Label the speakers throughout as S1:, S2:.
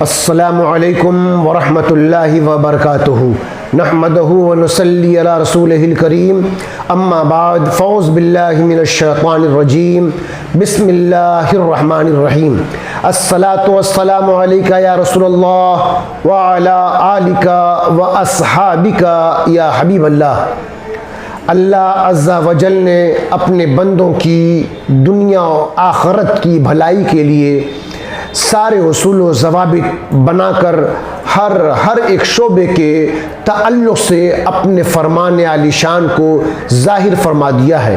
S1: السلام علیکم ورحمۃ اللہ وبرکاتہ نحمدہ ونصلی علی رسولہ الکریم اما بعد فاعوذ باللہ من الشیطان الرجیم بسم اللہ الرحمن الرحیم الصلاۃ والسلام علیک یا رسول اللہ وعلی آلک واصحابک یا حبیب اللہ۔ اللہ عز و جل نے اپنے بندوں کی دنیا و آخرت کی بھلائی کے لیے سارے اصول و ضوابط بنا کر ہر ایک شعبے کے تعلق سے اپنے فرمان عالی شان کو ظاہر فرما دیا ہے۔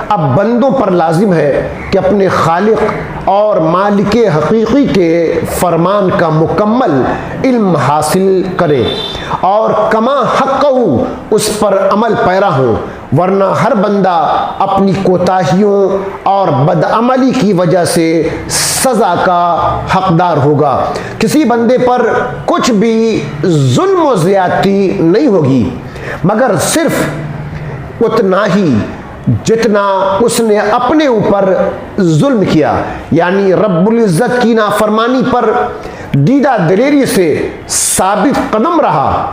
S1: اب بندوں پر لازم ہے کہ اپنے خالق اور مالک حقیقی کے فرمان کا مکمل علم حاصل کریں اور کما حق اس پر عمل پیرا ہوں، ورنہ ہر بندہ اپنی کوتاہیوں اور بدعملی کی وجہ سے سزا کا حقدار ہوگا۔ کسی بندے پر کچھ بھی ظلم و زیادتی نہیں ہوگی مگر صرف اتنا ہی جتنا اس نے اپنے اوپر ظلم کیا، یعنی رب العزت کی نافرمانی پر دیدہ دلیری سے ثابت قدم رہا۔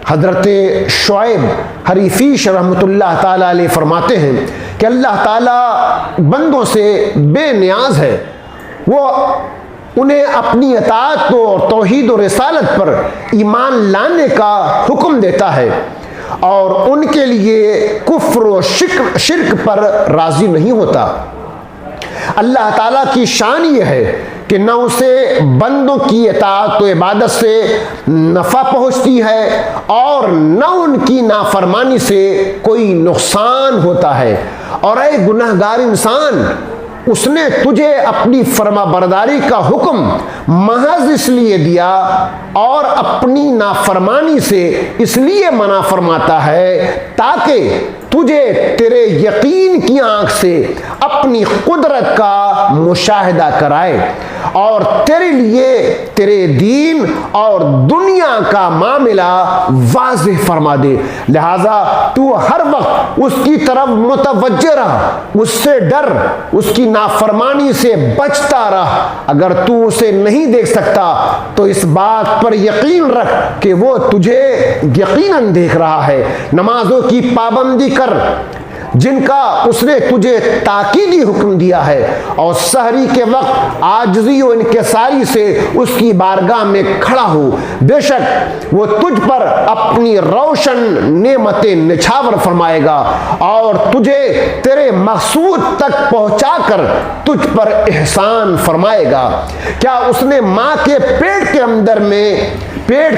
S1: حضرت شعیب حریفیش رحمۃ اللہ تعالیٰ علیہ فرماتے ہیں کہ اللہ تعالیٰ بندوں سے بے نیاز ہے، وہ انہیں اپنی اطاعت اور توحید و رسالت پر ایمان لانے کا حکم دیتا ہے اور ان کے لیے کفر و شرک پر راضی نہیں ہوتا۔ اللہ تعالیٰ کی شان یہ ہے کہ نہ اسے بندوں کی اطاعت و عبادت سے نفع پہنچتی ہے اور نہ ان کی نافرمانی سے کوئی نقصان ہوتا ہے۔ اور اے گناہگار انسان، اس نے تجھے اپنی فرما برداری کا حکم محض اس لیے دیا اور اپنی نافرمانی سے اس لیے منع فرماتا ہے تاکہ تجھے تیرے یقین کی آنکھ سے اپنی قدرت کا مشاہدہ کرائے اور تیرے لیے تیرے دین اور دنیا کا معاملہ واضح فرما دے۔ لہذا تو ہر وقت اس کی طرف متوجہ رہ، اس سے ڈر، اس کی نافرمانی سے بچتا رہ۔ اگر تو اسے نہیں دیکھ سکتا تو اس بات پر یقین رکھ کہ وہ تجھے یقیناً دیکھ رہا ہے۔ نمازوں کی پابندی کر جن کا اس نے تجھے تاکیدی حکم دیا ہے اور سحری کے وقت عاجزی و انکساری سے اس کی بارگاہ میں کھڑا ہو، بے شک وہ تجھ پر اپنی روشن نعمتیں نچھاور فرمائے گا اور تجھے تیرے مقصود تک پہنچا کر تجھ پر احسان فرمائے گا۔ کیا اس نے ماں کے پیٹ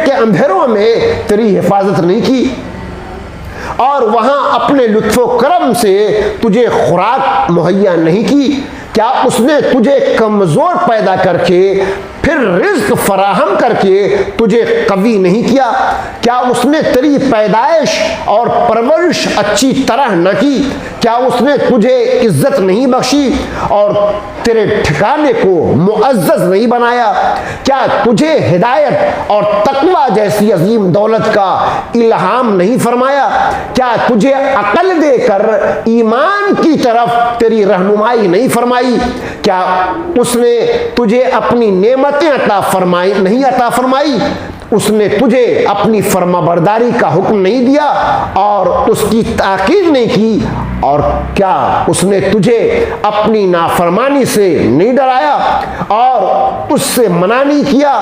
S1: کے اندھیروں میں تیری حفاظت نہیں کی اور وہاں اپنے لطف و کرم سے تجھے خوراک مہیا نہیں کی؟ کیا اس نے تجھے کمزور پیدا کر کے پھر رزق فراہم کر کے تجھے قوی نہیں کیا؟ کیا اس نے تیری پیدائش اور پرورش اچھی طرح نہ کی؟ کیا اس نے تجھے عزت نہیں بخشی اور تیرے ٹھکانے کو معزز نہیں بنایا؟ کیا تجھے ہدایت اور تقوی جیسی عظیم دولت کا الہام نہیں فرمایا؟ کیا تجھے عقل دے کر ایمان کی طرف تیری رہنمائی نہیں فرمائی؟ کیا اس نے تجھے اپنی نعمتیں عطا فرمائی؟ اس نے تجھے اپنی فرما برداری کا حکم نہیں دیا اور اس کی تاکید نہیں کی؟ اور کیا اس نے تجھے اپنی نافرمانی سے نہیں ڈرایا اور اس سے منع نہیں کیا؟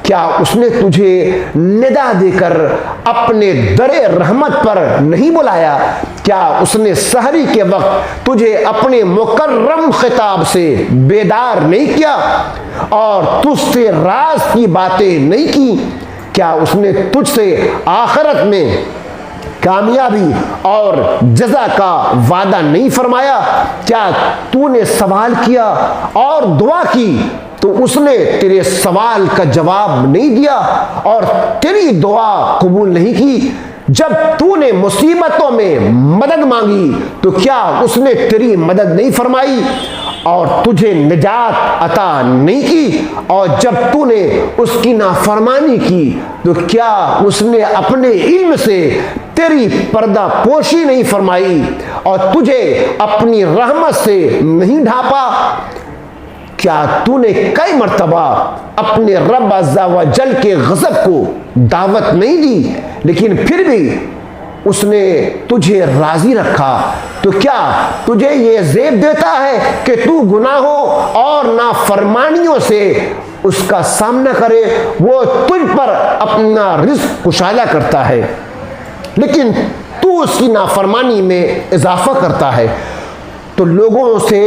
S1: کیا اس نے تجھے ندا دے کر اپنے در رحمت پر نہیں بلایا؟ کیا اس نے سحری کے وقت تجھے اپنے مکرم خطاب سے بیدار نہیں کیا اور تجھ سے راز کی باتیں نہیں کی؟ کیا اس نے تجھ سے آخرت میں کامیابی اور جزا کا وعدہ نہیں فرمایا؟ کیا تو نے سوال کیا اور دعا کی تو اس نے تیرے سوال کا جواب نہیں دیا اور تیری دعا قبول نہیں کی؟ جب تو نے مصیبتوں میں مدد مانگی تو کیا اس نے تیری مدد نہیں فرمائی اور تجھے نجات عطا نہیں کی؟ اور جب تو نے اس کی نافرمانی کی تو کیا اس نے اپنے علم سے تیری پردہ پوشی نہیں فرمائی اور تجھے اپنی رحمت سے نہیں ڈھانپا؟ کیا تو نے کئی مرتبہ اپنے رب عز و جل کے غضب کو دعوت نہیں دی، لیکن پھر بھی اس نے تجھے راضی رکھا، تو کیا تجھے یہ زیب دیتا ہے کہ تو گناہوں اور نافرمانیوں سے اس کا سامنا کرے؟ وہ تجھ پر اپنا رزق کشادہ کرتا ہے، لیکن تو اس کی نافرمانی میں اضافہ کرتا ہے۔ تو لوگوں سے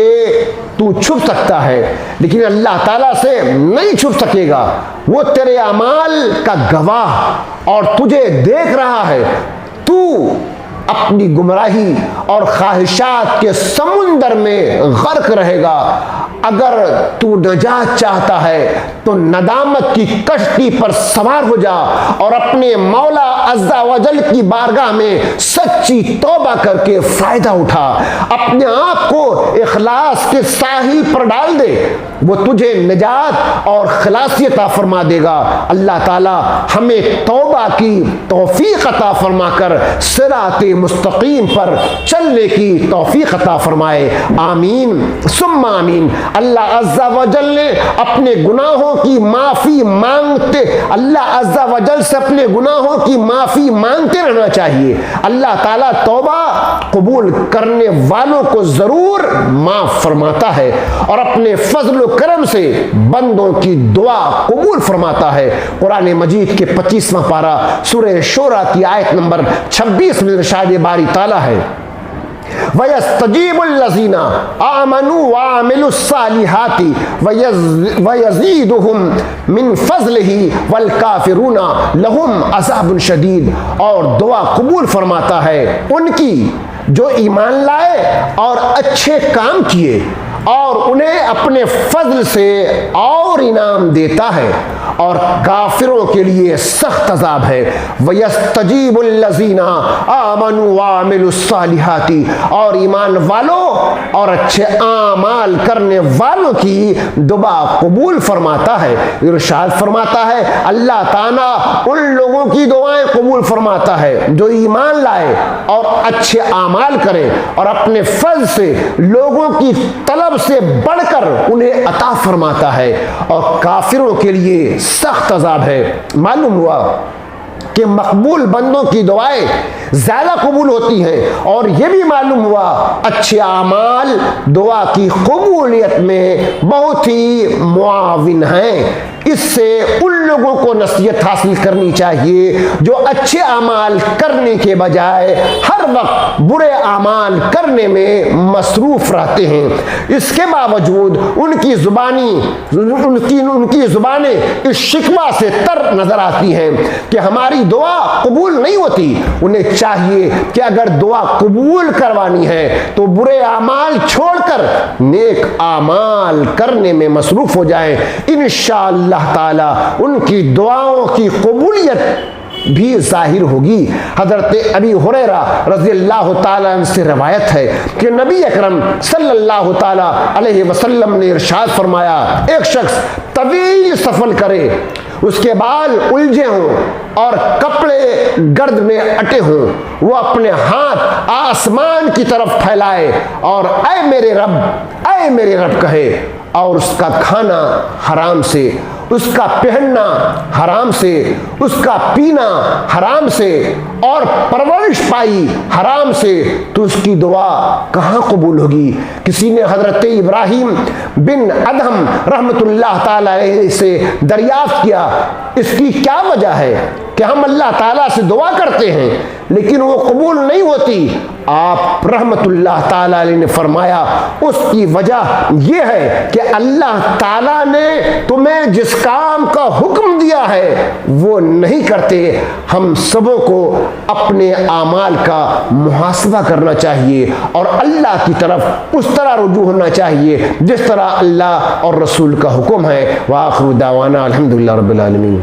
S1: تو چھپ سکتا ہے، لیکن اللہ تعالیٰ سے نہیں چھپ سکے گا۔ وہ تیرے اعمال کا گواہ اور تجھے دیکھ رہا ہے۔ تو اپنی گمراہی اور خواہشات کے سمندر میں غرق رہے گا۔ اگر تو نجات چاہتا ہے تو ندامت کی کشتی پر سوار ہو جا اور اپنے مولا عز و جل کی بارگاہ میں سچی توبہ کر کے فائدہ اٹھا، اپنے آپ کو اخلاص کے ساحل پر ڈال دے، وہ تجھے نجات اور خلاصی عطا فرما دے گا۔ اللہ تعالی ہمیں توبہ کی توفیق عطا فرما کر صراط مستقیم پر چلنے کی توفیق عطا فرمائے، آمین ثم آمین۔ اللہ عز و جل نے اپنے گناہوں کی معافی مانگتے، اللہ عز و جل سے اپنے گناہوں کی معافی مانگتے رہنا چاہیے۔ اللہ تعالیٰ توبہ قبول کرنے والوں کو ضرور معاف فرماتا ہے اور اپنے فضل و کرم سے بندوں کی دعا قبول فرماتا ہے۔ قرآن مجید کے 25واں پارہ سورہ شورى کی آیت نمبر 26 میں ارشاد باری تعالیٰ ہے، وَيَسْتَجِيبُ الَّذِينَ آمَنُوا وَعَمِلُوا الصَّالِحَاتِ وَيَزِيدُهُمْ مِنْ فَضْلِهِ وَالْكَافِرُونَ لَهُمْ عَذَابٌ شَدِيدٌ۔ اور دعا قبول فرماتا ہے ان کی جو ایمان لائے اور اچھے کام کیے، اور انہیں اپنے فضل سے اور انعام دیتا ہے، اور کافروں کے لیے سخت عذاب ہے۔ وَيَسْتَجِيبُ الَّذِينَ آمَنُوا وَعَمِلُوا الصَّالِحَاتِ، اور ایمان والوں اور اچھے اعمال کرنے والوں کی دعا قبول فرماتا ہے۔ ارشاد فرماتا ہے اللہ تعالیٰ ان لوگوں کی دعائیں قبول فرماتا ہے جو ایمان لائے اور اچھے اعمال کرے اور اپنے فضل سے لوگوں کی طلب سے بڑھ کر انہیں عطا فرماتا ہے، اور کافروں کے لیے سخت عذاب ہے۔ معلوم ہوا کہ مقبول بندوں کی دعائیں زیادہ قبول ہوتی ہیں، اور یہ بھی معلوم ہوا اچھے اعمال دعا کی قبولیت میں بہت ہی معاون ہیں۔ اس سے ان لوگوں کو نصیحت حاصل کرنی چاہیے جو اچھے اعمال کرنے کے بجائے ہر وقت برے اعمال کرنے میں مصروف رہتے ہیں۔ اس کے باوجود ان کی زبانیں اس شکوہ سے تر نظر آتی ہیں کہ ہماری دعا قبول نہیں ہوتی۔ انہیں چاہیے کہ اگر دعا قبول کروانی ہے تو برے اعمال چھوڑ کر نیک اعمال کرنے میں مصروف ہو جائیں، انشاءاللہ تعالی ان کی دعاؤں کی قبولیت بھی ظاہر ہوگی۔ حضرت ابی ہریرہ رضی اللہ تعالیٰ عنہ سے روایت ہے کہ نبی اکرم صلی اللہ تعالیٰ علیہ وسلم نے ارشاد فرمایا، ایک شخص طویل سفر کرے، اس کے بال الجھے ہوں اور کپڑے گرد میں اٹے ہوں، وہ اپنے ہاتھ آسمان کی طرف پھیلائے اور اے میرے رب کہے، اور اس کا کھانا حرام سے، اس کا پہننا حرام سے، اس کا پینا حرام سے، اور پرورش پائی حرام سے، تو اس کی دعا کہاں قبول ہوگی؟ کسی نے حضرت ابراہیم بن ادہم رحمت اللہ تعالی علیہ سے دریافت کیا اس کی کیا وجہ ہے کہ ہم اللہ تعالیٰ سے دعا کرتے ہیں لیکن وہ قبول نہیں ہوتی؟ آپ رحمت اللہ تعالیٰ علیہ نے فرمایا اس کی وجہ یہ ہے کہ اللہ تعالیٰ نے تمہیں جس کام کا حکم دیا ہے وہ نہیں کرتے۔ ہم سبوں کو اپنے اعمال کا محاسبہ کرنا چاہیے اور اللہ کی طرف اس طرح رجوع ہونا چاہیے جس طرح اللہ اور رسول کا حکم ہے۔ وآخر دعوانا الحمدللہ رب العالمین۔